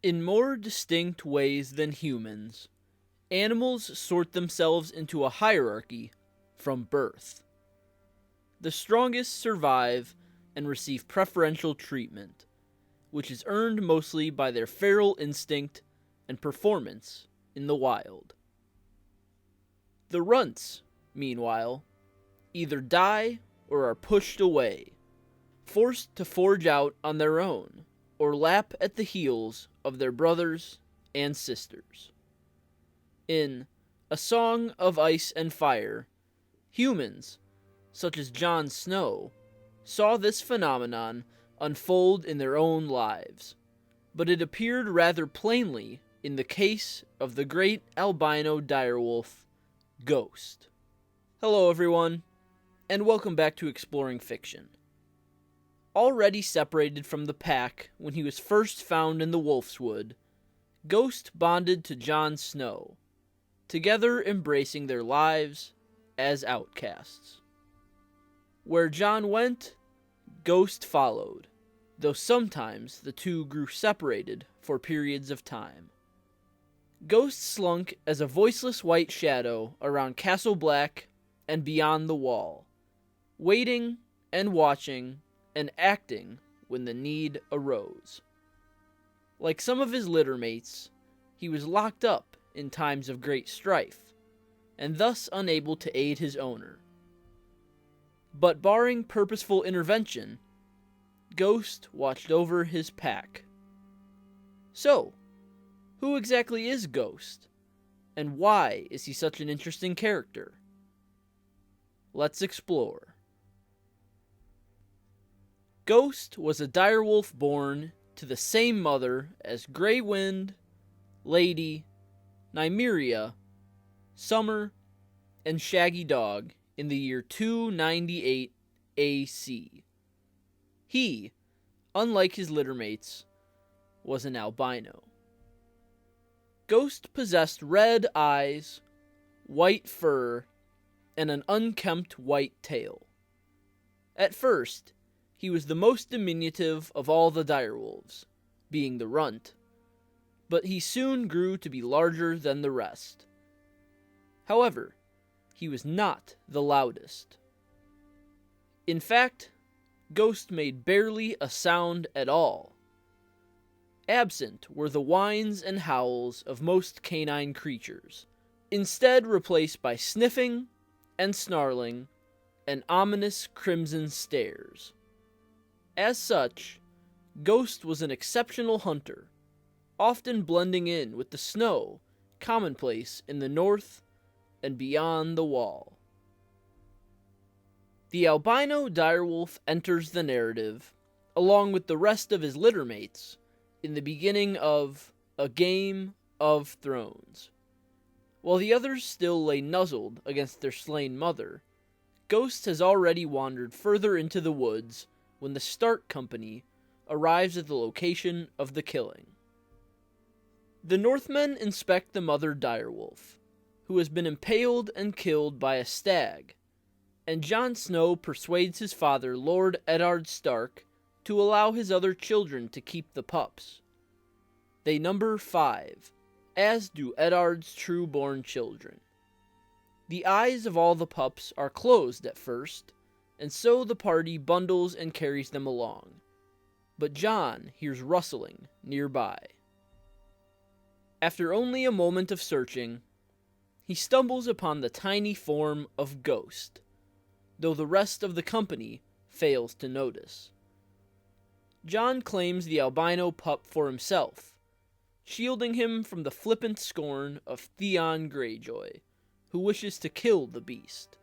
In more distinct ways than humans, animals sort themselves into a hierarchy from birth. The strongest survive and receive preferential treatment, which is earned mostly by their feral instinct and performance in the wild. The runts, meanwhile, either die or are pushed away, forced to forge out on their own, or lap at the heels of their brothers and sisters. In A Song of Ice and Fire, humans, such as Jon Snow, saw this phenomenon unfold in their own lives, but it appeared rather plainly in the case of the great albino direwolf, Ghost. Hello everyone, and welcome back to Exploring Fiction. Already separated from the pack when he was first found in the wolfswood, Ghost bonded to Jon Snow, together embracing their lives as outcasts. Where Jon went, Ghost followed, though sometimes the two grew separated for periods of time. Ghost slunk as a voiceless white shadow around Castle Black and beyond the wall, waiting and watching and acting when the need arose. Like some of his littermates, he was locked up in times of great strife, and thus unable to aid his owner. But barring purposeful intervention, Ghost watched over his pack. So, who exactly is Ghost, and why is he such an interesting character? Let's explore. Ghost was a direwolf born to the same mother as Grey Wind, Lady, Nymeria, Summer, and Shaggy Dog in the year 298 AC. He, unlike his littermates, was an albino. Ghost possessed red eyes, white fur, and an unkempt white tail. At first, he was the most diminutive of all the direwolves, being the runt, but he soon grew to be larger than the rest. However, he was not the loudest. In fact, Ghost made barely a sound at all. Absent were the whines and howls of most canine creatures, instead replaced by sniffing and snarling and ominous crimson stares. As such, Ghost was an exceptional hunter, often blending in with the snow commonplace in the north and beyond the wall. The albino direwolf enters the narrative, along with the rest of his littermates, in the beginning of A Game of Thrones. While the others still lay nuzzled against their slain mother, Ghost has already wandered further into the woods when the Stark Company arrives at the location of the killing. The Northmen inspect the mother direwolf, who has been impaled and killed by a stag, and Jon Snow persuades his father, Lord Eddard Stark, to allow his other children to keep the pups. They number 5, as do Eddard's true-born children. The eyes of all the pups are closed at first, and so the party bundles and carries them along. But Jon hears rustling nearby. After only a moment of searching, he stumbles upon the tiny form of Ghost, though the rest of the company fails to notice. Jon claims the albino pup for himself, shielding him from the flippant scorn of Theon Greyjoy, who wishes to kill the beast.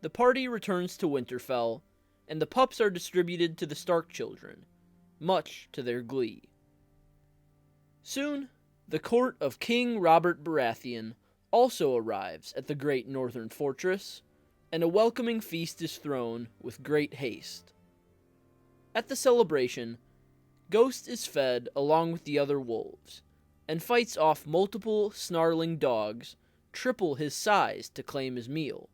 The party returns to Winterfell, and the pups are distributed to the Stark children, much to their glee. Soon, the court of King Robert Baratheon also arrives at the great northern fortress, and a welcoming feast is thrown with great haste. At the celebration, Ghost is fed along with the other wolves, and fights off multiple snarling dogs triple his size to claim his meal,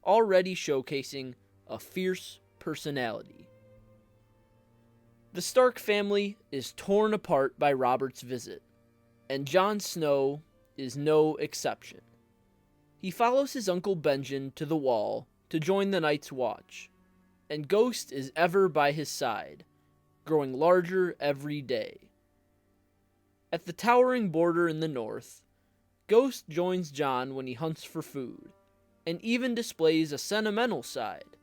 already showcasing a fierce personality. The Stark family is torn apart by Robert's visit, and Jon Snow is no exception. He follows his uncle Benjen to the Wall to join the Night's Watch, and Ghost is ever by his side, growing larger every day. At the towering border in the north, Ghost joins Jon when he hunts for food, and even displays a sentimental side,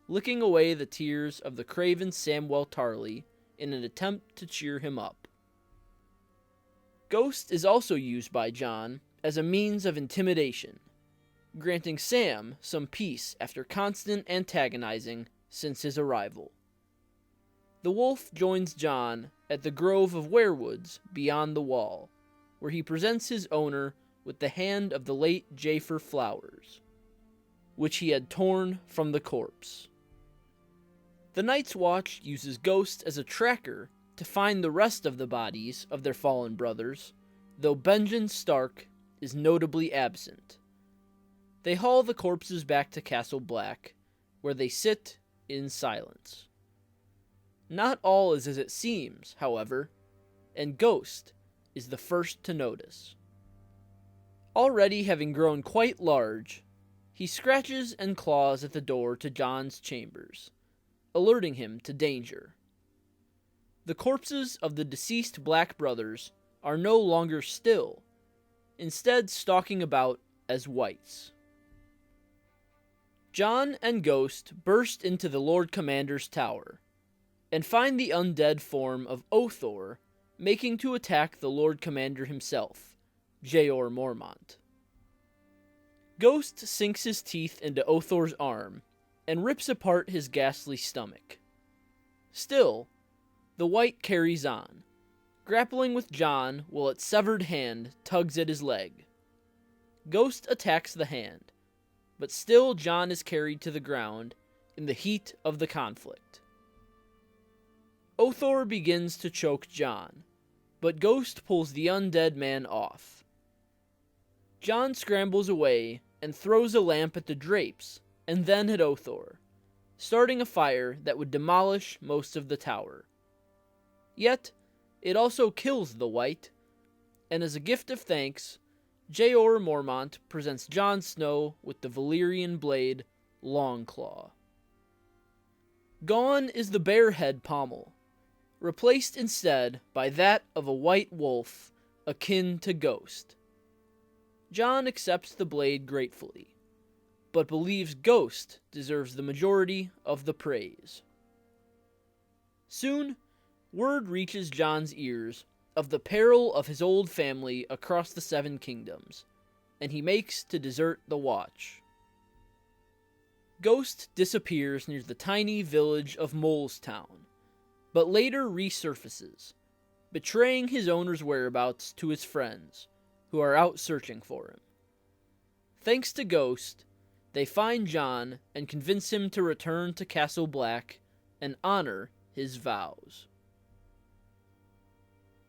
licking away the tears of the craven Samwell Tarly in an attempt to cheer him up. Ghost is also used by Jon as a means of intimidation, granting Sam some peace after constant antagonizing since his arrival. The wolf joins Jon at the grove of weirwoods beyond the wall, where he presents his owner with the hand of the late Jafer Flowers, which he had torn from the corpse. The Night's Watch uses Ghost as a tracker to find the rest of the bodies of their fallen brothers, though Benjen Stark is notably absent. They haul the corpses back to Castle Black, where they sit in silence. Not all is as it seems, however, and Ghost is the first to notice. Already having grown quite large, he scratches and claws at the door to Jon's chambers, alerting him to danger. The corpses of the deceased Black brothers are no longer still, instead stalking about as wights. Jon and Ghost burst into the Lord Commander's tower, and find the undead form of Othor making to attack the Lord Commander himself, Jeor Mormont. Ghost sinks his teeth into Othor's arm and rips apart his ghastly stomach. Still, the wight carries on, grappling with Jon while its severed hand tugs at his leg. Ghost attacks the hand, but still Jon is carried to the ground in the heat of the conflict. Othor begins to choke Jon, but Ghost pulls the undead man off. Jon scrambles away and throws a lamp at the drapes and then at Othor, starting a fire that would demolish most of the tower. Yet, it also kills the wight, and as a gift of thanks, Jeor Mormont presents Jon Snow with the Valyrian blade Longclaw. Gone is the bear-head pommel, replaced instead by that of a white wolf akin to Ghost. Jon accepts the blade gratefully, but believes Ghost deserves the majority of the praise. Soon, word reaches Jon's ears of the peril of his old family across the Seven Kingdoms, and he makes to desert the Watch. Ghost disappears near the tiny village of Molestown, but later resurfaces, betraying his owner's whereabouts to his friends, who are out searching for him. Thanks to Ghost, they find Jon and convince him to return to Castle Black and honor his vows.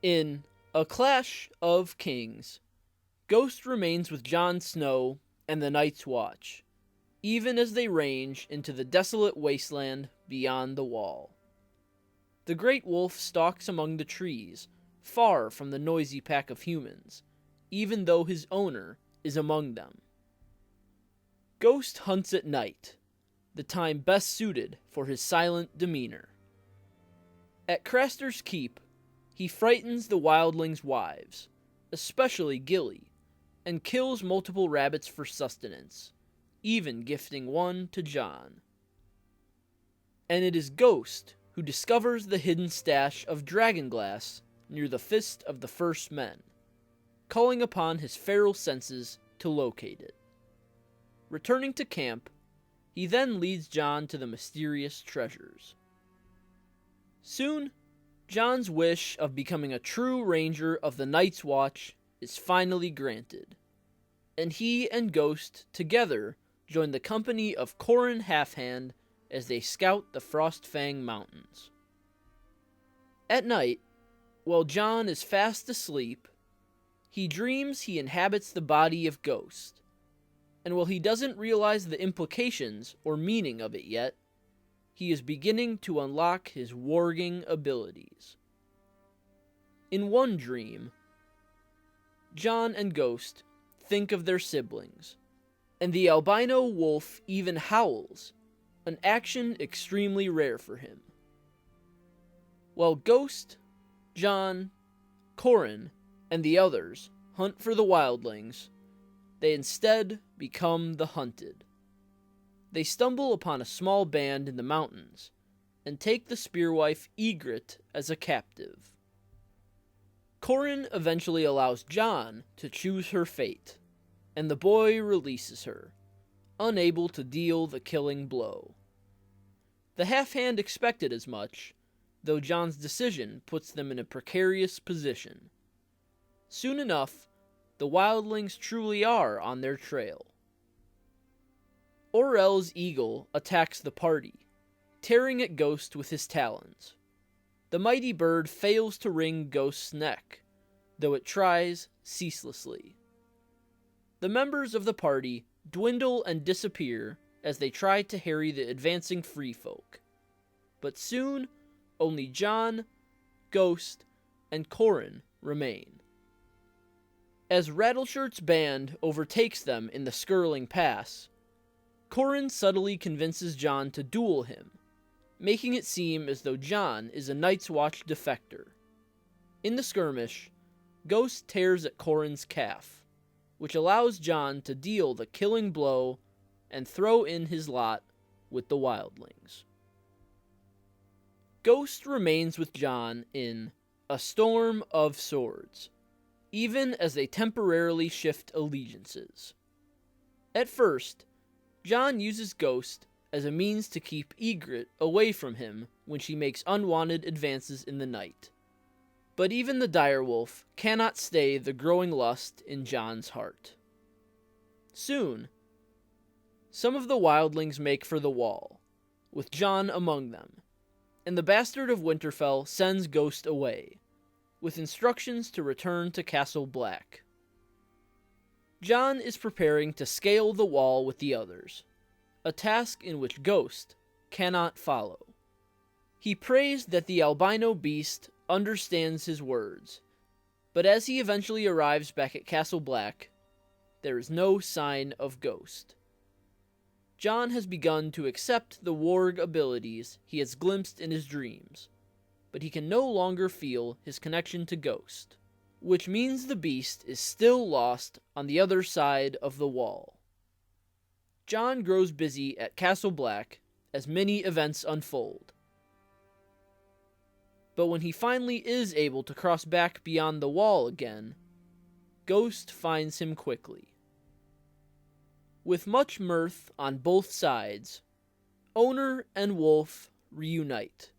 In A Clash of Kings, Ghost remains with Jon Snow and the Night's Watch, even as they range into the desolate wasteland beyond the Wall. The great wolf stalks among the trees, far from the noisy pack of humans, even though his owner is among them. Ghost hunts at night, the time best suited for his silent demeanor. At Craster's Keep, he frightens the wildlings' wives, especially Gilly, and kills multiple rabbits for sustenance, even gifting one to Jon. And it is Ghost who discovers the hidden stash of dragonglass near the Fist of the First Men, calling upon his feral senses to locate it. Returning to camp, he then leads Jon to the mysterious treasures. Soon, Jon's wish of becoming a true ranger of the Night's Watch is finally granted, and he and Ghost together join the company of Corran Halfhand as they scout the Frostfang Mountains. At night, while Jon is fast asleep, he dreams he inhabits the body of Ghost, and while he doesn't realize the implications or meaning of it yet, he is beginning to unlock his warging abilities. In one dream, Jon and Ghost think of their siblings, and the albino wolf even howls, an action extremely rare for him. While Ghost, Jon, Corin, and the others hunt for the wildlings, they instead become the hunted. They stumble upon a small band in the mountains and take the spearwife Ygritte as a captive. Corin eventually allows Jon to choose her fate, and the boy releases her, unable to deal the killing blow. The half-hand expected as much, though Jon's decision puts them in a precarious position. Soon enough, the wildlings truly are on their trail. Orell's eagle attacks the party, tearing at Ghost with his talons. The mighty bird fails to wring Ghost's neck, though it tries ceaselessly. The members of the party dwindle and disappear as they try to harry the advancing free folk. But soon, only Jon, Ghost, and Corin remain. As Rattleshirt's band overtakes them in the Skirling Pass, Corin subtly convinces Jon to duel him, making it seem as though Jon is a Night's Watch defector. In the skirmish, Ghost tears at Corin's calf, which allows Jon to deal the killing blow and throw in his lot with the wildlings. Ghost remains with Jon in A Storm of Swords, even as they temporarily shift allegiances. At first, Jon uses Ghost as a means to keep Ygritte away from him when she makes unwanted advances in the night. But even the direwolf cannot stay the growing lust in Jon's heart. Soon, some of the wildlings make for the wall, with Jon among them, and the Bastard of Winterfell sends Ghost away, with instructions to return to Castle Black. Jon is preparing to scale the wall with the others, a task in which Ghost cannot follow. He prays that the albino beast understands his words, but as he eventually arrives back at Castle Black, there is no sign of Ghost. Jon has begun to accept the warg abilities he has glimpsed in his dreams, but he can no longer feel his connection to Ghost, which means the beast is still lost on the other side of the wall. Jon grows busy at Castle Black as many events unfold. But when he finally is able to cross back beyond the wall again, Ghost finds him quickly. With much mirth on both sides, owner and wolf reunite,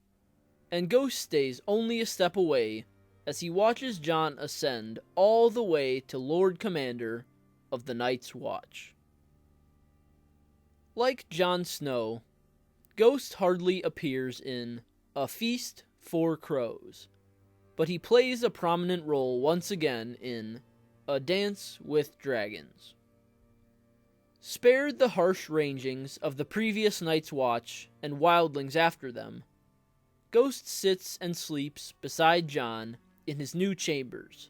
and Ghost stays only a step away as he watches Jon ascend all the way to Lord Commander of the Night's Watch. Like Jon Snow, Ghost hardly appears in A Feast for Crows, but he plays a prominent role once again in A Dance with Dragons. Spared the harsh rangings of the previous Night's Watch and wildlings after them, Ghost sits and sleeps beside Jon in his new chambers,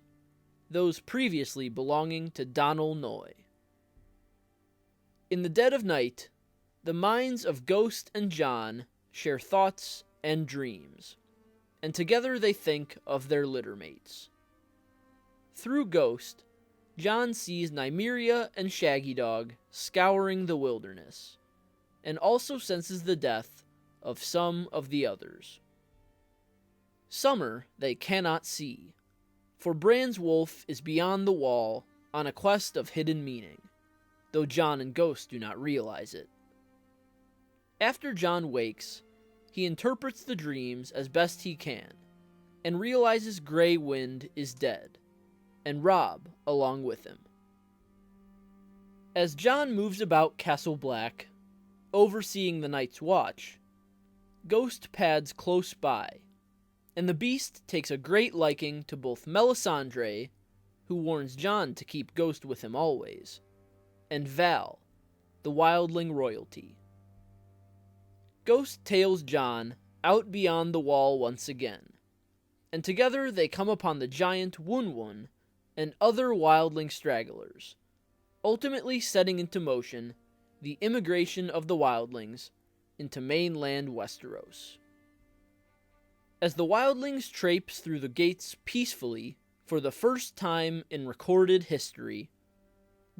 those previously belonging to Donal Noy. In the dead of night, the minds of Ghost and Jon share thoughts and dreams, and together they think of their littermates. Through Ghost, Jon sees Nymeria and Shaggy Dog scouring the wilderness, and also senses the death of some of the others. Summer they cannot see, for Bran's wolf is beyond the wall on a quest of hidden meaning, though Jon and Ghost do not realize it. After Jon wakes, he interprets the dreams as best he can, and realizes Grey Wind is dead, and Robb along with him. As Jon moves about Castle Black, overseeing the Night's Watch, Ghost pads close by, and the beast takes a great liking to both Melisandre, who warns Jon to keep Ghost with him always, and Val, the wildling royalty. Ghost tails Jon out beyond the wall once again, and together they come upon the giant Wun and other wildling stragglers, ultimately setting into motion the immigration of the wildlings into mainland Westeros. As the wildlings traipse through the gates peacefully for the first time in recorded history,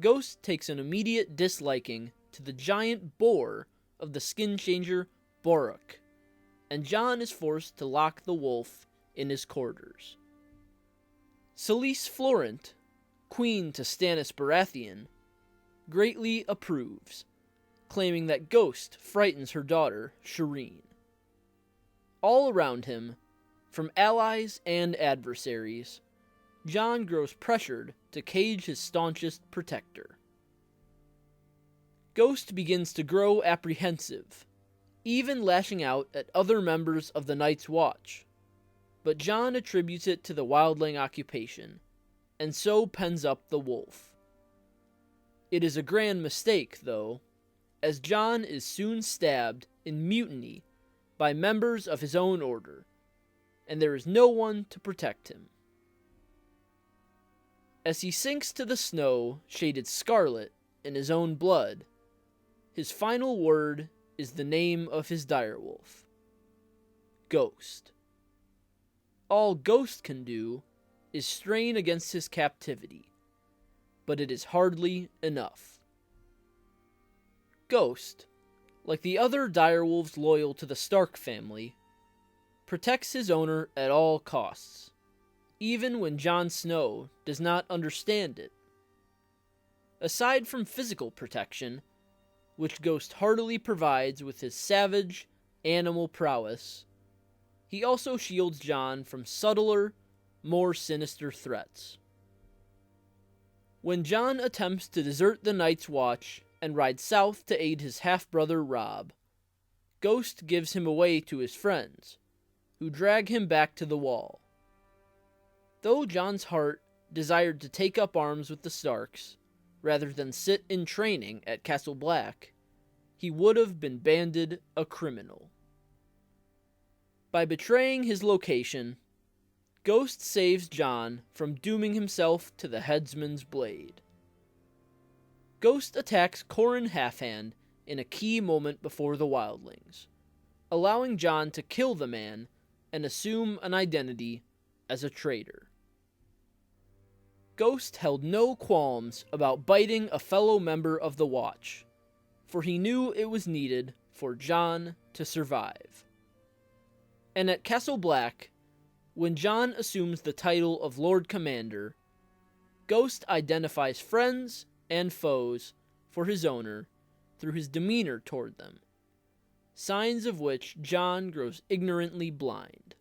Ghost takes an immediate disliking to the giant boar of the skin changer Boruk, and Jon is forced to lock the wolf in his quarters. Selyse Florent, queen to Stannis Baratheon, greatly approves, claiming that Ghost frightens her daughter, Shireen. All around him, from allies and adversaries, Jon grows pressured to cage his staunchest protector. Ghost begins to grow apprehensive, even lashing out at other members of the Night's Watch, but Jon attributes it to the wildling occupation, and so pens up the wolf. It is a grand mistake, though, as Jon is soon stabbed in mutiny by members of his own order, and there is no one to protect him. As he sinks to the snow shaded scarlet in his own blood, his final word is the name of his direwolf: Ghost. All Ghost can do is strain against his captivity, but it is hardly enough. Ghost, like the other direwolves loyal to the Stark family, protects his owner at all costs, even when Jon Snow does not understand it. Aside from physical protection, which Ghost heartily provides with his savage, animal prowess, he also shields Jon from subtler, more sinister threats. When Jon attempts to desert the Night's Watch and ride south to aid his half-brother Robb, Ghost gives him away to his friends, who drag him back to the Wall. Though Jon's heart desired to take up arms with the Starks, rather than sit in training at Castle Black, he would have been banded a criminal. By betraying his location, Ghost saves Jon from dooming himself to the headsman's blade. Ghost attacks Qhorin Halfhand in a key moment before the wildlings, allowing Jon to kill the man and assume an identity as a traitor. Ghost held no qualms about biting a fellow member of the Watch, for he knew it was needed for Jon to survive. And at Castle Black, when Jon assumes the title of Lord Commander, Ghost identifies friends and foes for his owner through his demeanor toward them, signs of which Jon grows ignorantly blind.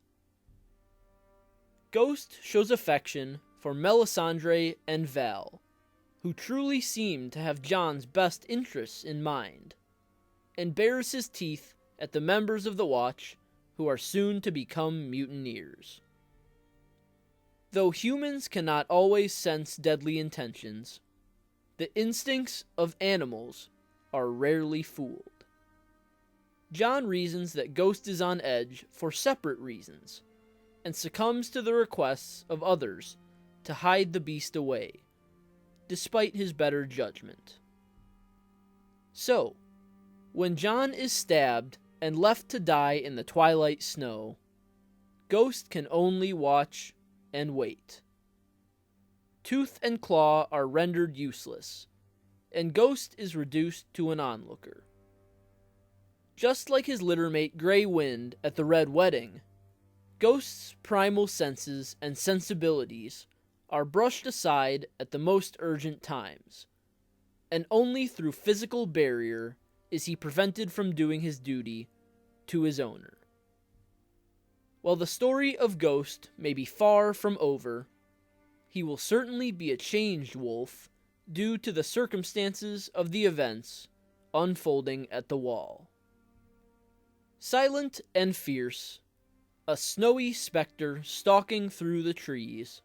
Ghost shows affection for Melisandre and Val, who truly seem to have Jon's best interests in mind, and bares his teeth at the members of the Watch who are soon to become mutineers. Though humans cannot always sense deadly intentions, the instincts of animals are rarely fooled. Jon reasons that Ghost is on edge for separate reasons, and succumbs to the requests of others to hide the beast away, despite his better judgment. So, when Jon is stabbed and left to die in the twilight snow, Ghost can only watch and wait. Tooth and Claw are rendered useless, and Ghost is reduced to an onlooker. Just like his littermate Grey Wind at the Red Wedding, Ghost's primal senses and sensibilities are brushed aside at the most urgent times, and only through physical barrier is he prevented from doing his duty to his owner. While the story of Ghost may be far from over, he will certainly be a changed wolf due to the circumstances of the events unfolding at the Wall. Silent and fierce, a snowy specter stalking through the trees,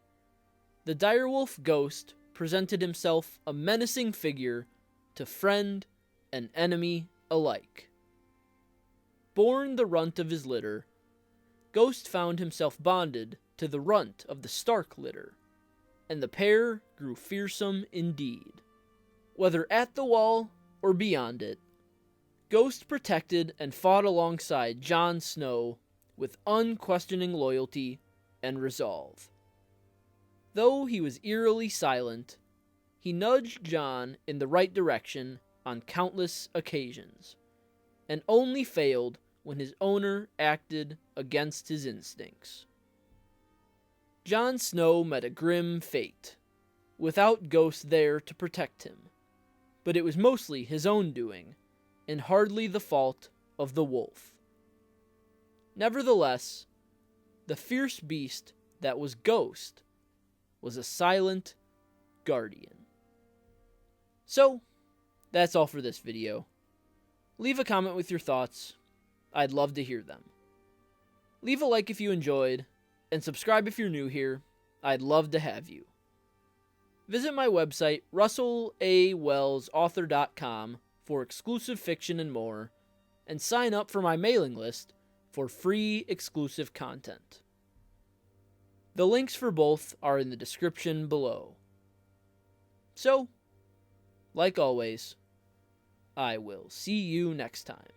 the direwolf Ghost presented himself a menacing figure to friend and enemy alike. born the runt of his litter, Ghost found himself bonded to the runt of the Stark litter, and the pair grew fearsome indeed. Whether at the wall or beyond it, Ghost protected and fought alongside Jon Snow with unquestioning loyalty and resolve. Though he was eerily silent, he nudged Jon in the right direction on countless occasions, and only failed when his owner acted against his instincts. Jon Snow met a grim fate, without Ghost there to protect him, but it was mostly his own doing, and hardly the fault of the wolf. Nevertheless, the fierce beast that was Ghost was a silent guardian. So, that's all for this video. Leave a comment with your thoughts. I'd love to hear them. Leave a like if you enjoyed, and subscribe if you're new here. I'd love to have you. Visit my website, russellawellsauthor.com, for exclusive fiction and more, and sign up for my mailing list for free exclusive content. The links for both are in the description below. So, like always, I will see you next time.